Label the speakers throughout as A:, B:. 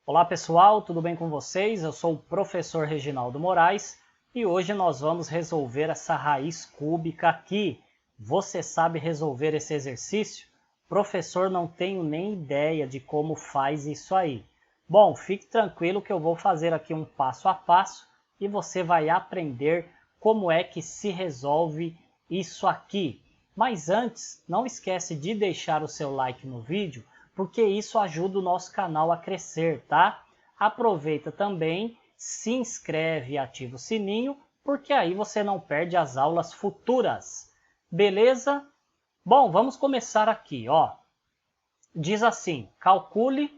A: Olá pessoal, tudo bem com vocês? Eu sou o professor Reginaldo Moraes e hoje nós vamos resolver essa raiz cúbica aqui. Você sabe resolver esse exercício? Professor, não tenho nem ideia de como faz isso aí. Bom, fique tranquilo que eu vou fazer aqui um passo a passo e você vai aprender como é que se resolve isso aqui. Mas antes, não esquece de deixar o seu like no vídeo, porque isso ajuda o nosso canal a crescer, tá? Aproveita também, se inscreve e ativa o sininho, porque aí você não perde as aulas futuras. Beleza? Bom, vamos começar aqui, ó. Diz assim, calcule,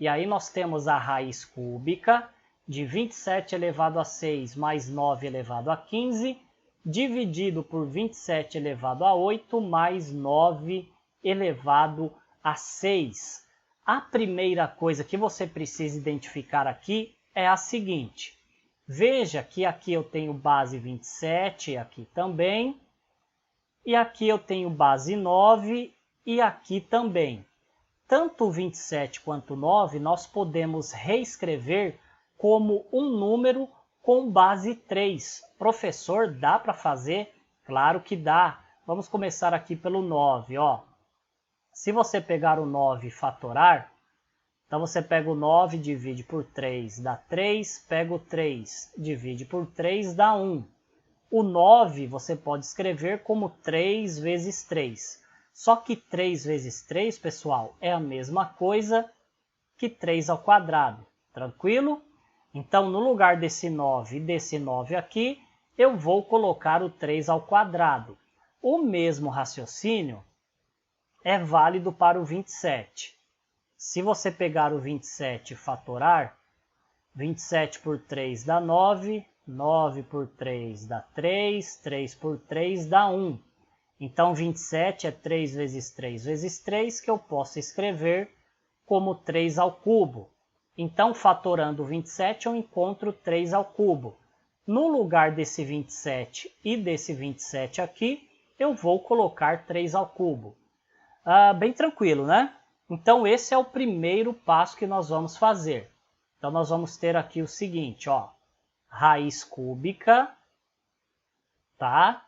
A: e aí nós temos a raiz cúbica de 27 elevado a 6 mais 9 elevado a 15, dividido por 27 elevado a 8 mais 9 elevado a 6. A primeira coisa que você precisa identificar aqui é a seguinte. Veja que aqui eu tenho base 27, aqui também. E aqui eu tenho base 9 e aqui também. Tanto o 27 quanto o 9 nós podemos reescrever como um número com base 3. Professor, dá para fazer? Claro que dá. Vamos começar aqui pelo 9, ó. Se você pegar o 9 e fatorar, então você pega o 9 e divide por 3, dá 3, pega o 3, divide por 3, dá 1. O 9 você pode escrever como 3 vezes 3. Só que 3 vezes 3, pessoal, é a mesma coisa que 3 ao quadrado. Tranquilo? Então, no lugar desse 9 e desse 9 aqui, eu vou colocar o 3 ao quadrado. O mesmo raciocínio é válido para o 27. Se você pegar o 27 e fatorar, 27 por 3 dá 9, 9 por 3 dá 3, 3 por 3 dá 1. Então, 27 é 3 vezes 3 vezes 3, que eu posso escrever como 3 ao cubo. Então, fatorando 27, eu encontro 3 ao cubo. No lugar desse 27 e desse 27 aqui, eu vou colocar 3 ao cubo. Bem tranquilo, né? Então, esse é o primeiro passo que nós vamos fazer. Então, nós vamos ter aqui o seguinte, ó. Raiz cúbica, tá?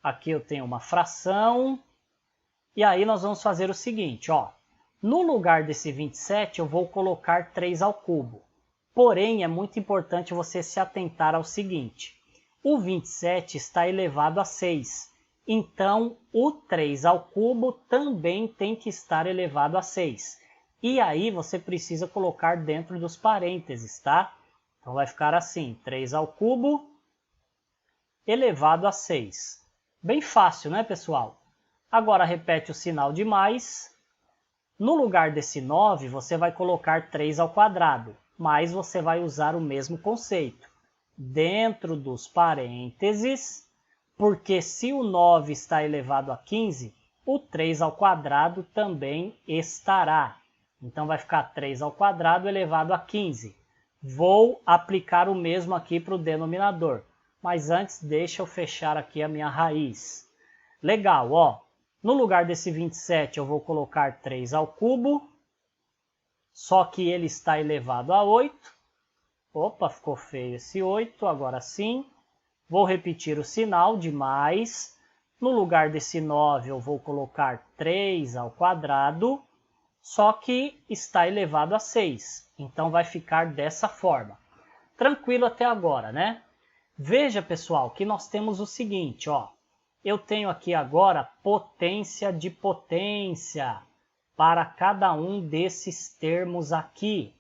A: Aqui eu tenho uma fração. E aí, nós vamos fazer o seguinte, ó. No lugar desse 27, eu vou colocar 3 ao cubo. Porém, é muito importante você se atentar ao seguinte. O 27 está elevado a 6. Então, o 3 ao cubo também tem que estar elevado a 6. E aí, você precisa colocar dentro dos parênteses, tá? Então, vai ficar assim, 3 ao cubo elevado a 6. Bem fácil, né, pessoal? Agora, repete o sinal de mais. No lugar desse 9, você vai colocar 3 ao quadrado, mas você vai usar o mesmo conceito. Dentro dos parênteses, porque se o 9 está elevado a 15, o 3 ao quadrado também estará. Então, vai ficar 3 ao quadrado elevado a 15. Vou aplicar o mesmo aqui para o denominador, mas antes deixa eu fechar aqui a minha raiz. Legal, ó. No lugar desse 27, eu vou colocar 3 ao cubo, só que ele está elevado a 8. Opa, ficou feio esse 8, agora sim. Vou repetir o sinal de mais. No lugar desse 9, eu vou colocar 3 ao quadrado, só que está elevado a 6. Então, vai ficar dessa forma. Tranquilo até agora, né? Veja, pessoal, que nós temos o seguinte, ó. Eu tenho aqui agora potência de potência para cada um desses termos aqui.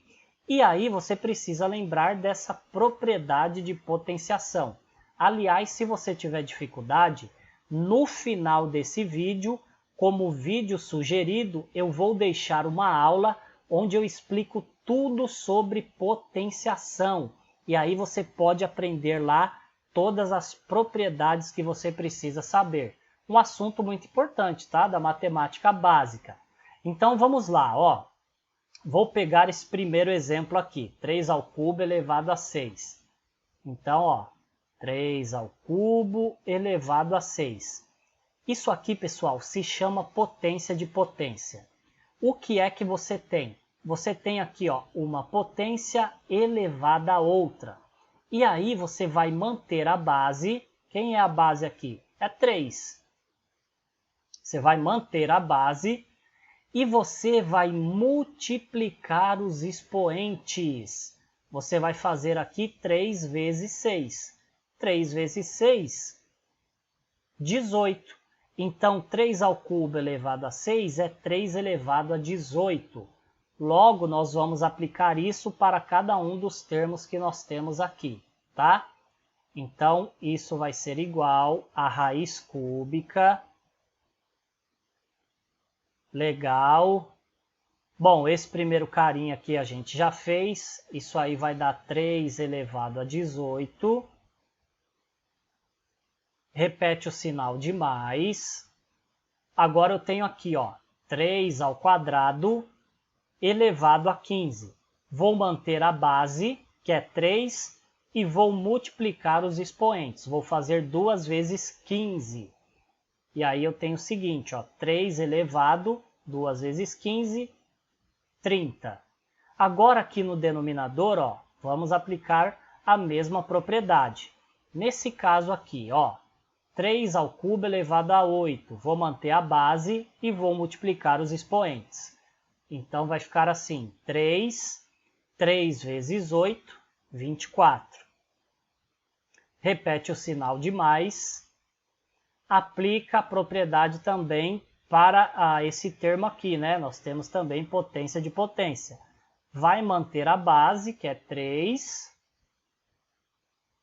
A: E aí você precisa lembrar dessa propriedade de potenciação. Aliás, se você tiver dificuldade, no final desse vídeo, como vídeo sugerido, eu vou deixar uma aula onde eu explico tudo sobre potenciação. E aí você pode aprender lá todas as propriedades que você precisa saber. Um assunto muito importante, tá? Da matemática básica. Então, vamos lá, ó. Vou pegar esse primeiro exemplo aqui. 3 ao cubo elevado a 6. Então, ó. 3 ao cubo elevado a 6. Isso aqui, pessoal, se chama potência de potência. O que é que você tem? você tem aqui ó, uma potência elevada a outra. E aí você vai manter a base. Quem é a base aqui? É 3. Você vai manter a base e você vai multiplicar os expoentes. Você vai fazer aqui 3 vezes 6. 3 vezes 6, 18. Então, 3 ao cubo elevado a 6 é 3 elevado a 18. Logo, nós vamos aplicar isso para cada um dos termos que nós temos aqui, tá? Então, isso vai ser igual a raiz cúbica. Legal. Bom, esse primeiro carinha aqui a gente já fez. Isso aí vai dar 3 elevado a 18. Repete o sinal de mais. Agora eu tenho aqui, ó, 3 ao quadrado elevado a 15. Vou manter a base, que é 3, e vou multiplicar os expoentes. Vou fazer 2 vezes 15. E aí eu tenho o seguinte, ó, 3 elevado, 2 vezes 15, 30. Agora aqui no denominador, ó, vamos aplicar a mesma propriedade. Nesse caso aqui, ó, 3 ao cubo elevado a 8. Vou manter a base e vou multiplicar os expoentes. Então vai ficar assim, 3 vezes 8, 24. Repete o sinal de mais. Aplica a propriedade também para esse termo aqui, né? Nós temos também potência de potência. Vai manter a base, que é 3,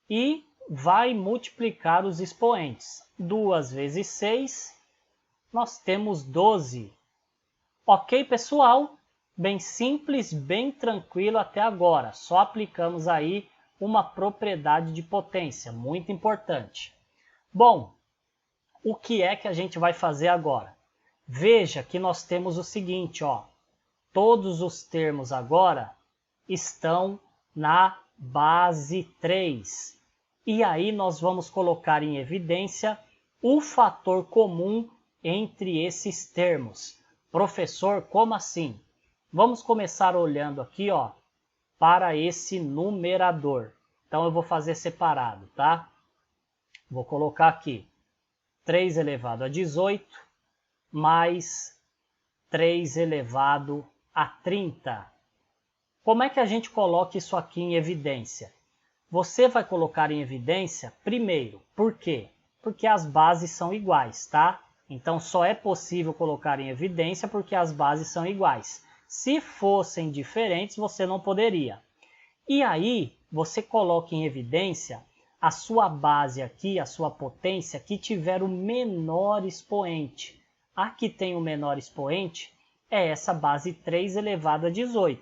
A: e vai multiplicar os expoentes. 2 vezes 6, nós temos 12. Ok, pessoal? Bem simples, bem tranquilo até agora. Só aplicamos aí uma propriedade de potência, muito importante. Bom, o que é que a gente vai fazer agora? Veja que nós temos o seguinte, ó. Todos os termos agora estão na base 3. E aí nós vamos colocar em evidência o fator comum entre esses termos. Professor, como assim? Vamos começar olhando aqui, ó, para esse numerador. Então eu vou fazer separado, tá? Vou colocar aqui 3 elevado a 18 mais 3 elevado a 30. Como é que a gente coloca isso aqui em evidência? Você vai colocar em evidência primeiro. Por quê? Porque as bases são iguais, tá? Então só é possível colocar em evidência porque as bases são iguais. Se fossem diferentes, você não poderia. E aí, você coloca em evidência a sua base aqui, a sua potência, que tiver o menor expoente. A que tem o menor expoente é essa base 3 elevado a 18.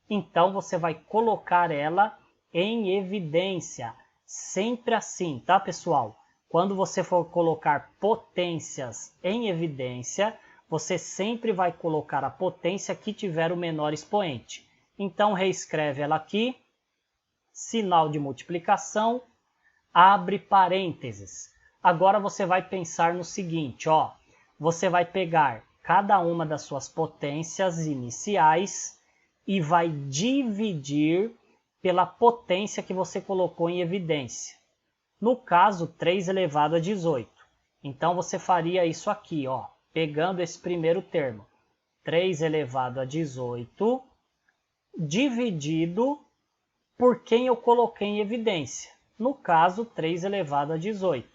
A: Então, você vai colocar ela em evidência. Sempre assim, tá, pessoal? Quando você for colocar potências em evidência, você sempre vai colocar a potência que tiver o menor expoente. Então, reescreve ela aqui, sinal de multiplicação, abre parênteses. Agora você vai pensar no seguinte, ó, você vai pegar cada uma das suas potências iniciais e vai dividir pela potência que você colocou em evidência. No caso, 3 elevado a 18. Então, você faria isso aqui, ó, pegando esse primeiro termo. 3 elevado a 18 dividido por quem eu coloquei em evidência. No caso, 3 elevado a 18.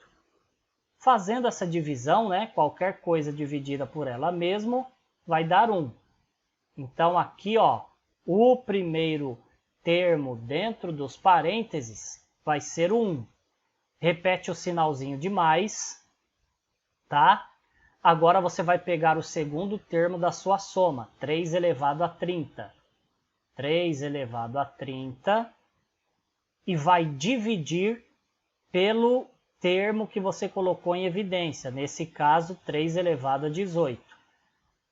A: Fazendo essa divisão, né, qualquer coisa dividida por ela mesmo vai dar 1. Então, aqui, ó, o primeiro termo dentro dos parênteses vai ser o 1. Repete o sinalzinho de mais, tá? Agora você vai pegar o segundo termo da sua soma, 3 elevado a 30. 3 elevado a 30 e vai dividir pelo termo que você colocou em evidência, nesse caso 3 elevado a 18.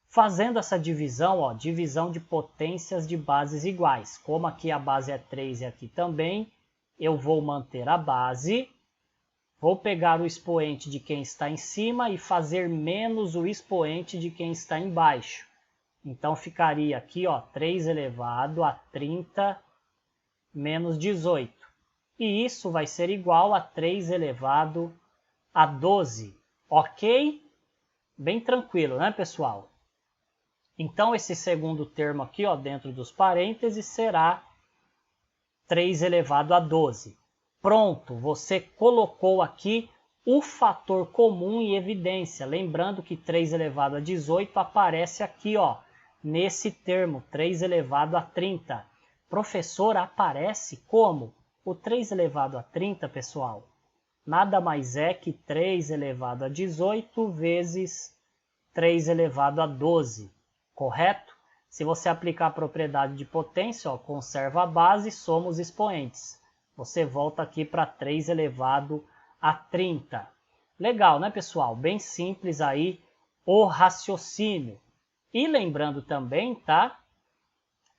A: Fazendo essa divisão, ó, divisão de potências de bases iguais, como aqui a base é 3 e aqui também, eu vou manter a base, vou pegar o expoente de quem está em cima e fazer menos o expoente de quem está embaixo. Então ficaria aqui, ó, 3 elevado a 30 menos 18. E isso vai ser igual a 3 elevado a 12. Ok? Bem tranquilo, né, pessoal? Então, esse segundo termo aqui, ó, dentro dos parênteses, será 3 elevado a 12. Pronto, você colocou aqui o fator comum em evidência. Lembrando que 3 elevado a 18 aparece aqui, ó, nesse termo, 3 elevado a 30. Professor, aparece como? O 3 elevado a 30, pessoal, nada mais é que 3 elevado a 18 vezes 3 elevado a 12, correto? Se você aplicar a propriedade de potência, ó, conserva a base, soma os expoentes. Você volta aqui para 3 elevado a 30. Legal, né, pessoal? Bem simples aí o raciocínio. E lembrando também, tá,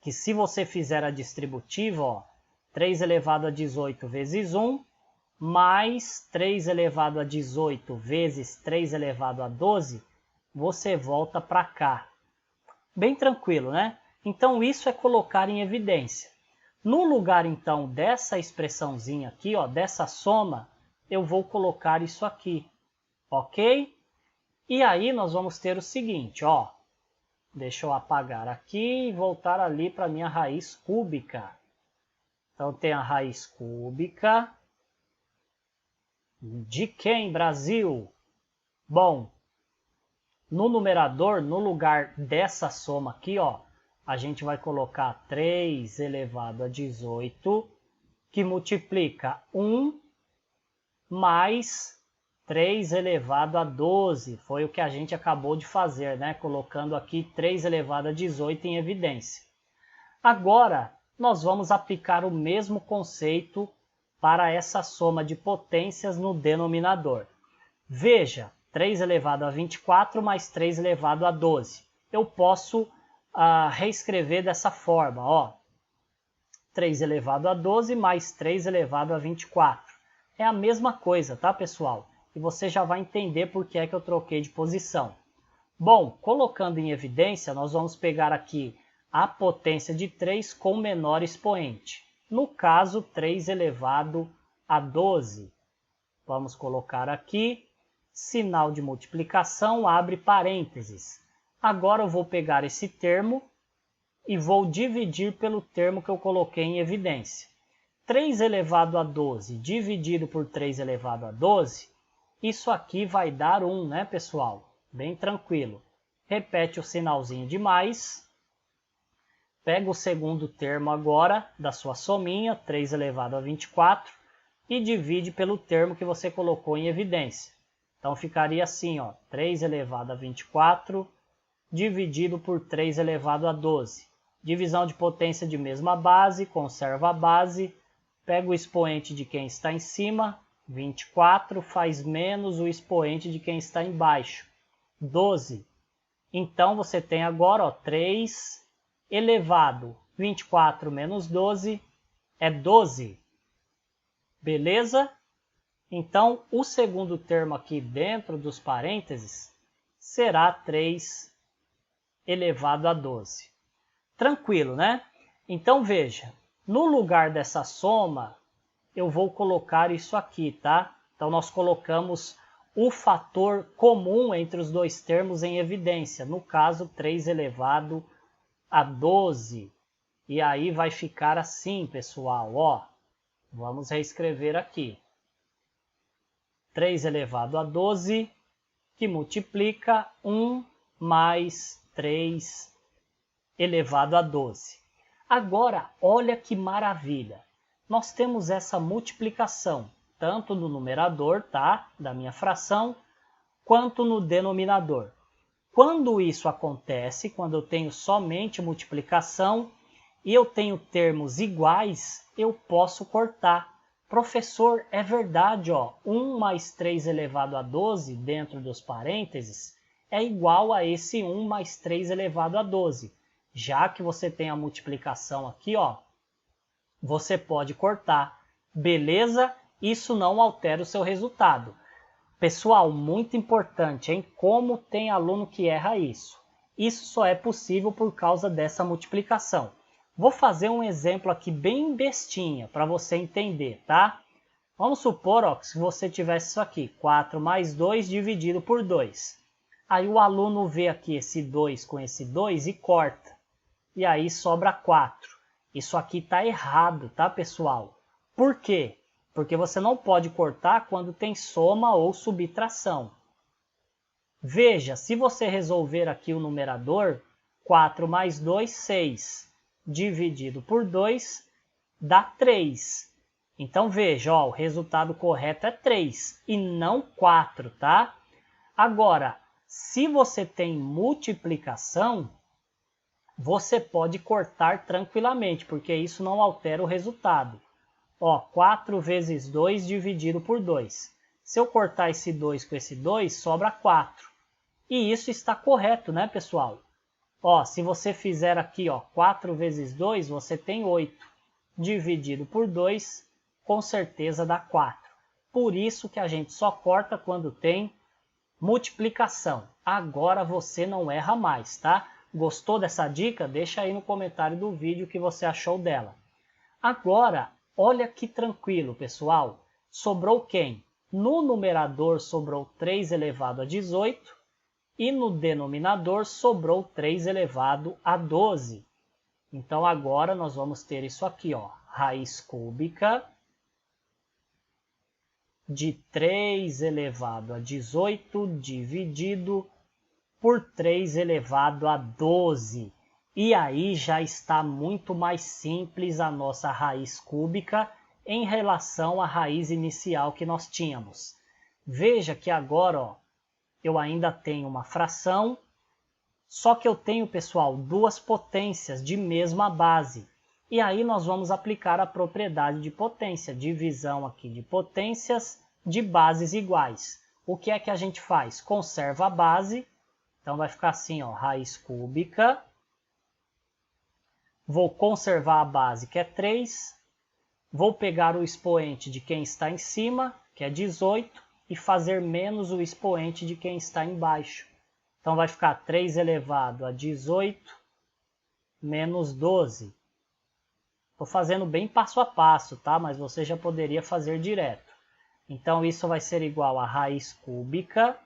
A: que se você fizer a distributiva, ó, 3 elevado a 18 vezes 1, mais 3 elevado a 18 vezes 3 elevado a 12, você volta para cá. Bem tranquilo, né? Então, isso é colocar em evidência. No lugar, então, dessa expressãozinha aqui, ó, dessa soma, eu vou colocar isso aqui, ok? E aí, nós vamos ter o seguinte, ó. Deixa eu apagar aqui e voltar ali para a minha raiz cúbica. Então, tem a raiz cúbica de quem, Brasil? Bom, no numerador, no lugar dessa soma aqui, ó, a gente vai colocar 3 elevado a 18, que multiplica 1 mais 3 elevado a 12. Foi o que a gente acabou de fazer, né? Colocando aqui 3 elevado a 18 em evidência. Agora, nós vamos aplicar o mesmo conceito para essa soma de potências no denominador. Veja, 3 elevado a 24 mais 3 elevado a 12. Eu posso reescrever dessa forma, ó. 3 elevado a 12 mais 3 elevado a 24. É a mesma coisa, tá, pessoal? E você já vai entender por que é que eu troquei de posição. Bom, colocando em evidência, nós vamos pegar aqui a potência de 3 com menor expoente. No caso, 3 elevado a 12. Vamos colocar aqui, sinal de multiplicação, abre parênteses. Agora eu vou pegar esse termo e vou dividir pelo termo que eu coloquei em evidência. 3 elevado a 12 dividido por 3 elevado a 12, isso aqui vai dar 1, né, pessoal? Bem tranquilo. Repete o sinalzinho de mais. Pega o segundo termo agora da sua sominha, 3 elevado a 24, e divide pelo termo que você colocou em evidência. Então ficaria assim, ó, 3 elevado a 24 dividido por 3 elevado a 12. Divisão de potência de mesma base, conserva a base, pega o expoente de quem está em cima, 24, faz menos o expoente de quem está embaixo, 12. Então você tem agora, ó, 3 elevado 24 menos 12 é 12. Beleza? Então, o segundo termo aqui dentro dos parênteses será 3 elevado a 12. Tranquilo, né? Então, veja, no lugar dessa soma, eu vou colocar isso aqui, tá? Então, nós colocamos o fator comum entre os dois termos em evidência. No caso, 3 elevado a 12. E aí vai ficar assim, pessoal, ó. Vamos reescrever aqui. 3 elevado a 12, que multiplica 1 mais 3 elevado a 12. Agora, olha que maravilha. Nós temos essa multiplicação, tanto no numerador, tá, da minha fração, quanto no denominador. Quando isso acontece, quando eu tenho somente multiplicação e eu tenho termos iguais, eu posso cortar. Professor, é verdade, ó, 1 mais 3 elevado a 12 dentro dos parênteses é igual a esse 1 mais 3 elevado a 12. Já que você tem a multiplicação aqui, ó, você pode cortar. Beleza? Isso não altera o seu resultado. Pessoal, muito importante, hein? Como tem aluno que erra isso. Isso só é possível por causa dessa multiplicação. Vou fazer um exemplo aqui bem bestinha para você entender, tá? Vamos supor ó, que se você tivesse isso aqui, 4 mais 2 dividido por 2. Aí o aluno vê aqui esse 2 com esse 2 e corta. E aí sobra 4. Isso aqui está errado, tá, pessoal? Por quê? Porque você não pode cortar quando tem soma ou subtração. Veja, se você resolver aqui o numerador, 4 mais 2, 6. Dividido por 2 dá 3. Então veja, ó, o resultado correto é 3 e não 4, tá? Agora, se você tem multiplicação, você pode cortar tranquilamente, porque isso não altera o resultado. Ó, 4 vezes 2 dividido por 2. Se eu cortar esse 2 com esse 2, sobra 4. E isso está correto, né, pessoal? Ó, se você fizer aqui, ó, 4 vezes 2, você tem 8. Dividido por 2, com certeza dá 4. Por isso que a gente só corta quando tem multiplicação. Agora você não erra mais, tá? Gostou dessa dica? Deixa aí no comentário do vídeo o que você achou dela. Agora, olha que tranquilo, pessoal. Sobrou quem? No numerador sobrou 3 elevado a 18 e no denominador sobrou 3 elevado a 12. Então agora nós vamos ter isso aqui, ó, raiz cúbica de 3 elevado a 18 dividido por 3 elevado a 12. E aí já está muito mais simples a nossa raiz cúbica em relação à raiz inicial que nós tínhamos. Veja que agora ó, eu ainda tenho uma fração, só que eu tenho, pessoal, duas potências de mesma base. E aí nós vamos aplicar a propriedade de potência, divisão aqui de potências de bases iguais. O que é que a gente faz? Conserva a base. Então vai ficar assim, ó, raiz cúbica. Vou conservar a base, que é 3. Vou pegar o expoente de quem está em cima, que é 18, e fazer menos o expoente de quem está embaixo. Então vai ficar 3 elevado a 18 menos 12. Estou fazendo bem passo a passo, tá? Mas você já poderia fazer direto. Então isso vai ser igual a raiz cúbica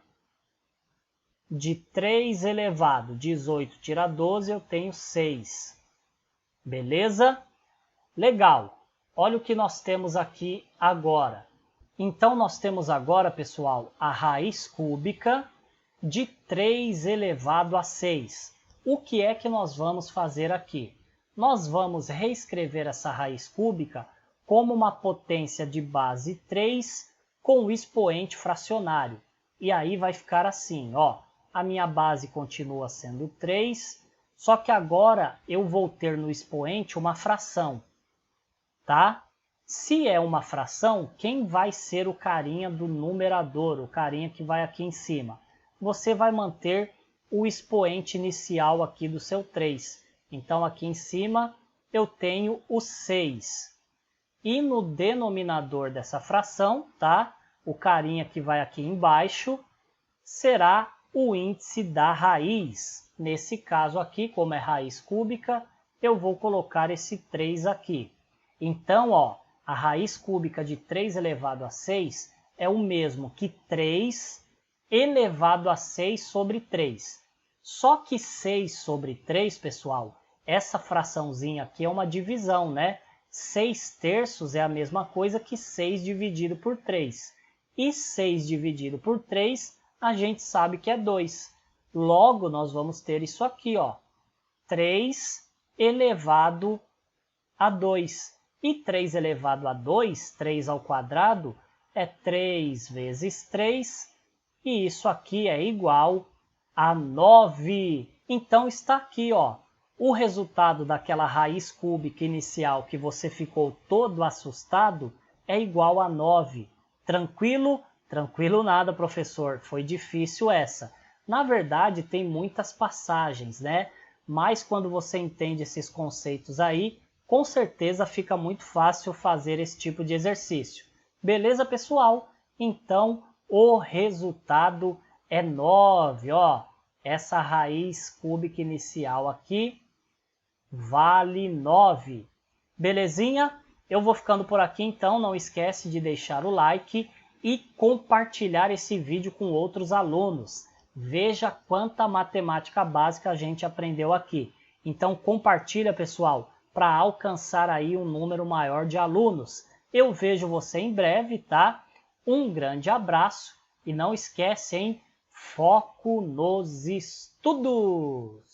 A: de 3 elevado a 18 tira 12, eu tenho 6. Beleza? Legal. Olha o que nós temos aqui agora. Então nós temos agora, pessoal, a raiz cúbica de 3 elevado a 6. O que é que nós vamos fazer aqui? Nós vamos reescrever essa raiz cúbica como uma potência de base 3 com o expoente fracionário. E aí vai ficar assim, ó. A minha base continua sendo 3, só que agora eu vou ter no expoente uma fração, tá? Se é uma fração, quem vai ser o carinha do numerador, o carinha que vai aqui em cima? Você vai manter o expoente inicial aqui do seu 3. Então aqui em cima eu tenho o 6. E no denominador dessa fração, tá? O carinha que vai aqui embaixo será o índice da raiz. Nesse caso aqui, como é raiz cúbica, eu vou colocar esse 3 aqui. Então, ó, a raiz cúbica de 3 elevado a 6 é o mesmo que 3 elevado a 6 sobre 3. Só que 6 sobre 3, pessoal, essa fraçãozinha aqui é uma divisão, né? 6 terços é a mesma coisa que 6 dividido por 3. E 6 dividido por 3, a gente sabe que é 2. Logo, nós vamos ter isso aqui, ó. 3 elevado a 2. E 3 elevado a 2, 3 ao quadrado, é 3 vezes 3. E isso aqui é igual a 9. Então está aqui, ó. O resultado daquela raiz cúbica inicial que você ficou todo assustado é igual a 9. Tranquilo? Tranquilo nada, professor. Foi difícil essa. Na verdade, tem muitas passagens, né? Mas quando você entende esses conceitos aí, com certeza fica muito fácil fazer esse tipo de exercício. Beleza, pessoal? Então, o resultado é 9, ó. essa raiz cúbica inicial aqui vale 9. Belezinha? Eu vou ficando por aqui, então não esquece de deixar o like e compartilhar esse vídeo com outros alunos. Veja quanta matemática básica a gente aprendeu aqui. Então compartilha, pessoal, para alcançar aí um número maior de alunos. Eu vejo você em breve, tá? Um grande abraço e não esquece, hein? Foco nos estudos!